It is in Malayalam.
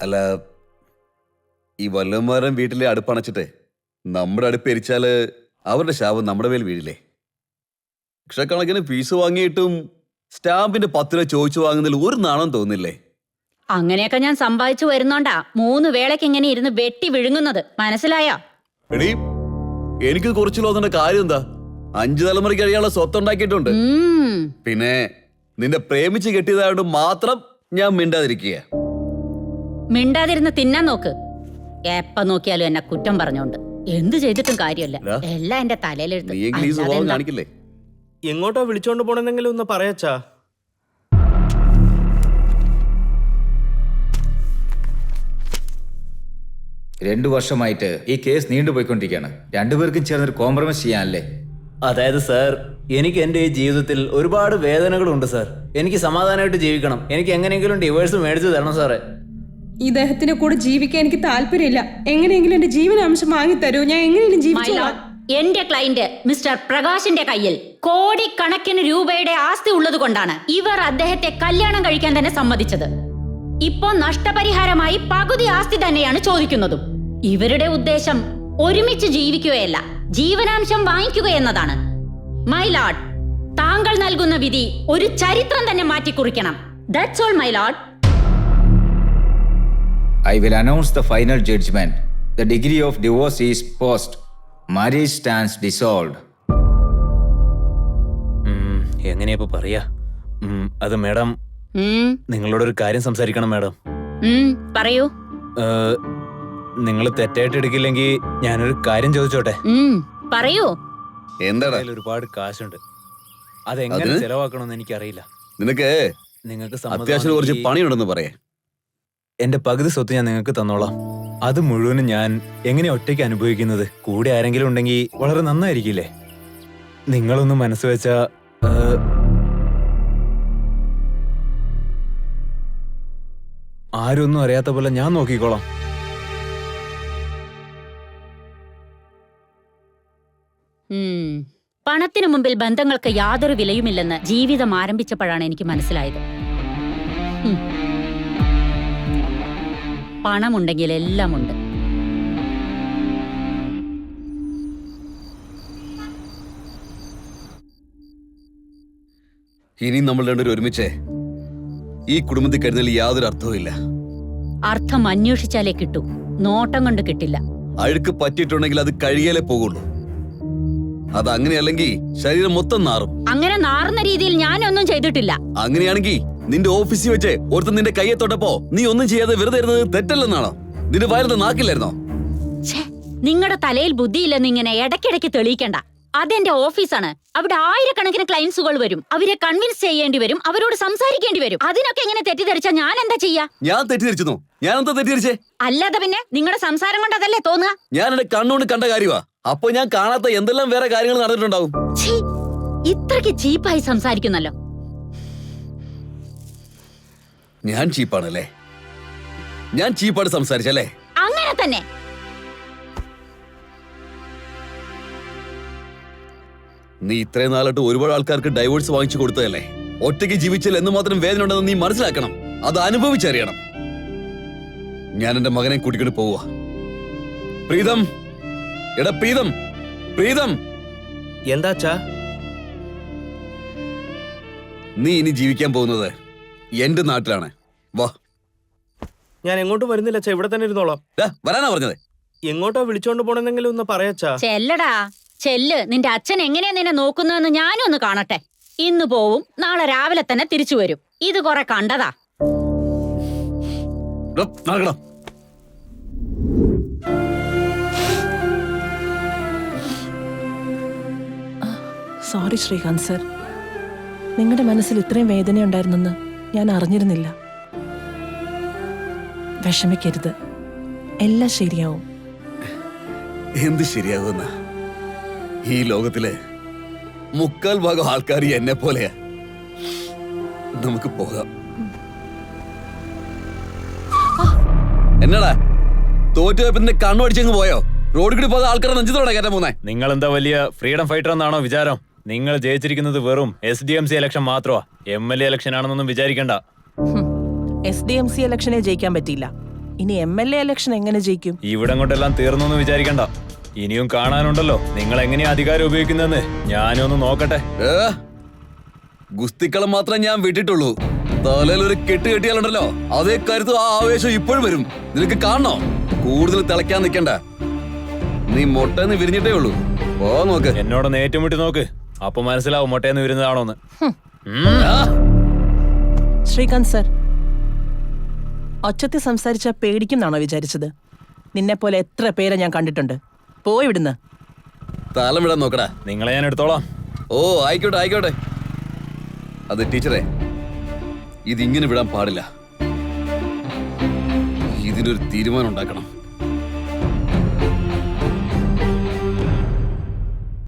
അല്ല, ഈ വല്ലന്മാരൻ വീട്ടിലെ അടുപ്പണച്ചിട്ട് നമ്മുടെ അടുപ്പ് എരിച്ചാല് അവരുടെ ശാപം നമ്മുടെ മേൽ വീഴില്ലേ? ലക്ഷക്കണക്കിന് ഫീസ് വാങ്ങിയിട്ടും സ്റ്റാമ്പിന്റെ 10 രൂപ ചോദിച്ചു വാങ്ങുന്നതിൽ ഒരു നാണം തോന്നില്ലേ? അങ്ങനെയൊക്കെ ഞാൻ സമ്പാദിച്ചു വരുന്നോണ്ടാ 3 വേളയ്ക്ക് ഇങ്ങനെ ഇരുന്ന് വെട്ടി വിഴുങ്ങുന്നത്, മനസ്സിലായോ? എടീ, എനിക്ക് കുറച്ച് ലോകത്തിന്റെ കാര്യം എന്താ? 5 തലമുറയ്ക്ക് കഴിയാനുള്ള സ്വത്തുണ്ടാക്കിയിട്ടുണ്ട്. പിന്നെ നിന്നെ പ്രേമിച്ച് കെട്ടിയതായോണ്ട് മാത്രം ഞാൻ മിണ്ടാതിരിക്കുക. മിണ്ടാതിരുന്ന് തിന്നാൻ നോക്ക്. എപ്പ നോക്കിയാലും എന്നെ കുറ്റം പറഞ്ഞോണ്ട് എന്ത് ചെയ്തിട്ടും കാര്യമല്ല. എല്ലാം എന്റെ തലയിലെടുത്ത്. കാണിക്കില്ലേ? എങ്ങോട്ടാ വിളിച്ചോണ്ട് പോണെന്നെങ്കിലും ഒന്ന് പറയച്ചാ. രണ്ടു വർഷമായിട്ട് ഈ കേസ് നീണ്ടുപോയിക്കൊണ്ടിരിക്കുകയാണ്. രണ്ടുപേർക്കും ചേർന്നൊരു കോംപ്രമൈസ് ചെയ്യാനല്ലേ? അതായത് സാർ, എനിക്ക് എൻ്റെ ഈ ജീവിതത്തിൽ ഒരുപാട് വേദനകളുണ്ട് സാർ. എനിക്ക് സമാധാനമായിട്ട് ജീവിക്കണം. എനിക്ക് എങ്ങനെയെങ്കിലും ഡിവോഴ്സ് മേടിച്ചു തരണം സാറേ. ഇദ്ദേഹത്തിന്റെ കൂടെ ജീവിക്കാൻ എനിക്ക് താല്പര്യമില്ല. എങ്ങനെയെങ്കിലും എന്റെ ജീവനാംശം വാങ്ങിത്തരൂ. ഞാൻ എങ്ങനെയെങ്കിലും ജീവിച്ചോളാം. എന്റെ ക്ലയന്റ് മിസ്റ്റർ പ്രകാശിന്റെ കയ്യിൽ കോടിക്കണക്കിന് രൂപയുടെ ആസ്തി ഉള്ളത് കൊണ്ടാണ് ഇവർ അദ്ദേഹത്തെ കല്യാണം കഴിക്കാൻ തന്നെ സമ്മതിച്ചത്. ഇപ്പോ നഷ്ടപരിഹാരമായി പകുതി ആസ്തി തന്നെയാണ് ചോദിക്കുന്നതും. ഇവരുടെ ഉദ്ദേശം ഒരുമിച്ച് ജീവിക്കുകയല്ല, ജീവനാംശം വാങ്ങിക്കുക എന്നതാണ്. മൈ ലോർഡ്, താങ്കൾ നൽകുന്ന വിധി ഒരു ചരിത്രം തന്നെ മാറ്റിക്കുറിക്കണം. That's all my lord. I will announce the final judgment. The degree of divorce is post. Marriage stands dissolved. എങ്ങനെയാ പറയാ? അത് മാഡം, നിങ്ങളോടൊരു കാര്യം സംസാരിക്കണം മാഡം. പറയൂ. നിങ്ങൾ തെറ്റായിട്ട് എടുക്കില്ലെങ്കിൽ ഞാനൊരു കാര്യം ചോദിച്ചോട്ടെ? പറയൂ. എന്താ? ഒരുപാട് കാശുണ്ട്, അതെങ്ങനെ ചെലവാക്കണമെന്ന് എനിക്കറിയില്ല. നിങ്ങൾക്ക് അത്യാവശ്യം കുറച്ച് പണിയുണ്ടെന്ന് പറയാ. എന്റെ പകുതി സ്വത്ത് ഞാൻ നിങ്ങൾക്ക് തന്നോളാം. അത് മുഴുവനും ഞാൻ എങ്ങനെ ഒറ്റയ്ക്ക് അനുഭവിക്കുന്നത്? കൂടെ ആരെങ്കിലും ഉണ്ടെങ്കിൽ വളരെ നന്നായിരിക്കില്ലേ? നിങ്ങളൊന്ന് മനസ്സ് വെച്ചാ ആരും ഒന്നും അറിയാത്ത പോലെ ഞാൻ നോക്കിക്കോളാം. പണത്തിനു മുമ്പിൽ ബന്ധങ്ങൾക്ക് യാതൊരു വിലയുമില്ലെന്ന് ജീവിതം ആരംഭിച്ചപ്പോഴാണ് എനിക്ക് മനസ്സിലായത്. പണമുണ്ടെങ്കിൽ എല്ലാം ഉണ്ട്. ഇനി നമ്മൾ രണ്ടുപേരും ഒരുമിച്ച് ഈ കുടുംബത്തിൽ കരുതൽ യാതൊരു അർത്ഥവുമില്ല. അർത്ഥം അന്വേഷിച്ചാലേ കിട്ടൂ, നോട്ടം കൊണ്ട് കിട്ടില്ല. അഴുക്ക് പറ്റിയിട്ടുണ്ടെങ്കിൽ അത് കഴുകിയാലേ പോകുള്ളൂ. അത് അങ്ങനെയല്ലെങ്കിൽ ശരീരം മൊത്തം നാറും. അങ്ങനെ നാറുന്ന രീതിയിൽ ഞാനൊന്നും ചെയ്തിട്ടില്ല. അങ്ങനെയാണെങ്കിൽ നിന്റെ ഓഫീസിൽ വെച്ച് ഒരുത്തൻ നിന്റെ കയ്യെ തൊട്ടപ്പോ നീ ഒന്നും ചെയ്യാതെ വെറുതെ ഇരുന്നത് തെറ്റല്ലെന്നാണോ? നിന്റെ വയറത് നാക്കില്ലായിരുന്നോ? നിങ്ങളുടെ തലയിൽ ബുദ്ധിയില്ലെന്ന് ഇങ്ങനെ ഇടയ്ക്കിടയ്ക്ക് തെളിയിക്കണ്ട. അതെന്റെ ഓഫീസാണ്. അവിടെ ആയിരക്കണക്കിന് ക്ലയൻസുകൾ വരും. അവരെ കൺവിൻസ് ചെയ്യേണ്ടി വരും, അവരോട് സംസാരിക്കേണ്ടി വരും. അതിനൊക്കെ എങ്ങനെ തെറ്റിദ്ധരിച്ചാ ഞാൻ എന്താ ചെയ്യാ? ഞാൻ തെറ്റിദ്ധരിച്ചു? ഞാൻ എന്താ തെറ്റിദ്ധരിച്ചേ? അല്ലാതെ പിന്നെ നിങ്ങളുടെ സംസാരം കൊണ്ട് അതല്ലേ തോന്നുക? ഞാൻ എന്റെ കണ്ണുകൊണ്ട് കണ്ട കാര്യമാ. അപ്പൊ ഞാൻ കാണാത്ത എന്തെല്ലാം വേറെ കാര്യങ്ങൾ നടന്നിട്ടുണ്ടാവും. ഇത്രയ്ക്ക് ചീപ്പായി സംസാരിക്കുന്നല്ലോ. ഞാൻ ചീപ്പാണല്ലേ? ഞാൻ ചീപ്പായിട്ട് സംസാരിച്ചല്ലേ? അങ്ങനെ തന്നെ. നീ ഇത്രയും നാളായിട്ട് ഒരുപാട് ആൾക്കാർക്ക് ഡൈവോഴ്സ് വാങ്ങിച്ചു കൊടുത്തതല്ലേ? ഒറ്റയ്ക്ക് ജീവിച്ചാൽ എന്ന് മാത്രം വേദന ഉണ്ടെന്ന് നീ മനസ്സിലാക്കണം. അത് അനുഭവിച്ചറിയണം. ഞാൻ എന്റെ മകനെ കൂട്ടിക്കൊണ്ട് പോവുക. പ്രീതം, എടാ പ്രീതം, പ്രീതം. എന്താച്ചാ? നീ ഇനി ജീവിക്കാൻ പോകുന്നത് എന്റെ നാട്ടിലാണ്. വാ. ഞാൻ എങ്ങോട്ടും വരുന്നില്ല അച്ഛാ, ഇവിടെ തന്നെ ഇരുന്നോളാം. വരാനാ പറഞ്ഞത്? എങ്ങോട്ടാ വിളിച്ചോണ്ട് പോണെന്നെങ്കിലും ഒന്ന് പറയച്ചാ. ചെല്ലടാ ചെല്ല്. നിന്റെ അച്ഛൻ എങ്ങനെയാ നിന്നെ നോക്കുന്നതെന്ന് ഞാനും ഒന്ന് കാണട്ടെ. ഇന്ന് പോവും, നാളെ രാവിലെ തന്നെ തിരിച്ചു വരും. ഇത് കുറെ കണ്ടതാ. സോറി ശ്രീകാന്ത് സർ, നിങ്ങളുടെ മനസ്സിൽ ഇത്രയും വേദനയുണ്ടായിരുന്നെന്ന് ഞാൻ അറിഞ്ഞിരുന്നില്ല. വിഷമിക്കരുത്, എല്ലാം ശരിയാവും. എന്ത് ശരിയാകുന്ന? ഈ ലോകത്തില് 3/4 ആൾക്കാർ എന്നെ പോലെയാ. നമുക്ക് പോകാം. എന്നടാ തോറ്റുപോയപ്പോ കണ്ണുപടിച്ചങ്ങ് പോയോ? റോഡിൽ കൂടി പോകാൻ ആൾക്കാരെ നെഞ്ചത്തോടെ കയറ്റാൻ പോന്നെ? നിങ്ങൾ എന്താ വലിയ ഫ്രീഡം ഫൈറ്റർ എന്നാണോ വിചാരം? നിങ്ങൾ ജയിച്ചിരിക്കുന്നത് വെറും SDMC ഇലക്ഷൻ മാത്രമാ. MLA ഇലക്ഷൻ ആണെന്നൊന്നും വിചാരിക്കണ്ട. SDMC ഇലക്ഷനെ ജയിക്കാൻ പറ്റിയില്ല. ഇനി MLA ഇലക്ഷൻ എങ്ങനെ ജയിക്കും? ഇവിടെ അങ്ങോട്ടെല്ലാം തീർന്നു എന്ന് വിചാരിക്കണ്ട. ഇനിയും കാണാനുണ്ടല്ലോ നിങ്ങൾ എങ്ങനെയാ അധികാരം ഉപയോഗിക്കുന്നതെന്ന്. ഞാനൊന്ന് നോക്കട്ടെ. ഗുസ്തിക്കളം മാത്രം ഞാൻ വിട്ടിട്ടുള്ളൂ. തലയിൽ ഒരു കെട്ട് കെട്ടിയാലുണ്ടല്ലോ അതേ കരുത്ത് ആ ആവേശം ഇപ്പോഴും വരും. നിനക്ക് കാണണോ? കൂടുതൽ തിളയ്ക്കാൻ നിൽക്കണ്ട. നീ മൊട്ടേന്ന് വിരിഞ്ഞിട്ടേ ഉള്ളൂ. ഓ നോക്ക്. എന്നോടൊന്ന് ഏറ്റുമുട്ടി നോക്ക്. അപ്പൊ മനസ്സിലാവും മൊട്ടേന്ന് വരുന്നതാണോന്ന്. ശ്രീകാന്ത് സർ, ഒച്ചത്തിൽ സംസാരിച്ച പേടിക്കുന്നാണോ വിചാരിച്ചത്? നിന്നെപ്പോലെ എത്ര പേരെ ഞാൻ കണ്ടിട്ടുണ്ട്. പോയി വിടുന്ന്. തലം വിടാൻ നോക്കടാ. നിങ്ങളെ ഞാൻ എടുത്തോളാം. ഓ ആയിക്കോട്ടെ ആയിക്കോട്ടെ. അത് ടീച്ചറെ, ഇതിങ്ങനെ വിടാൻ പാടില്ല. ഇതിനൊരു തീരുമാനം ഉണ്ടാക്കണം.